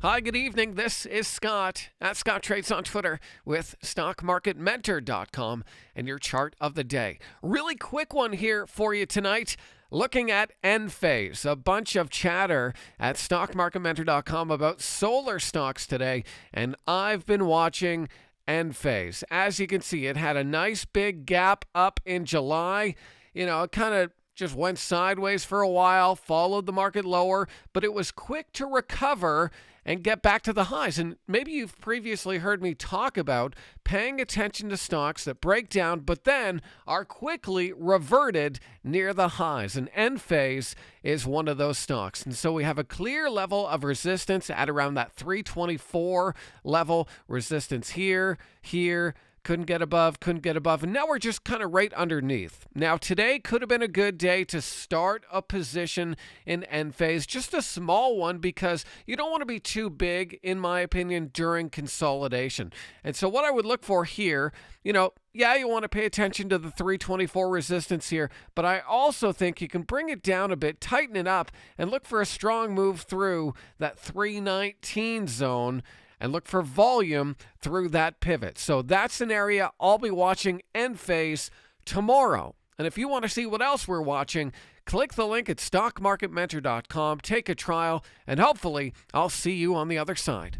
Hi, good evening. This is Scott at Scott Trades on Twitter with StockMarketMentor.com and your chart of the day. Really quick one here for you tonight. Looking at ENPH, a bunch of chatter at StockMarketMentor.com about solar stocks today, and I've been watching ENPH. As you can see, it had a nice big gap up in July. It kind of just went sideways for a while, followed the market lower, but it was quick to recover and get back to the highs. And maybe you've previously heard me talk about paying attention to stocks that break down, but then are quickly reverted near the highs. And ENPH is one of those stocks. And so we have a clear level of resistance at around that 324 level. Resistance here, couldn't get above, and now we're just kind of right underneath. Now, today could have been a good day to start a position in ENPH, just a small one, because you don't want to be too big, in my opinion, during consolidation. And so what I would look for here, you want to pay attention to the 324 resistance here, but I also think you can bring it down a bit, tighten it up, and look for a strong move through that 319 zone, and look for volume through that pivot. So that's an area I'll be watching ENPH tomorrow. And if you want to see what else we're watching, click the link at StockMarketMentor.com, take a trial, and hopefully I'll see you on the other side.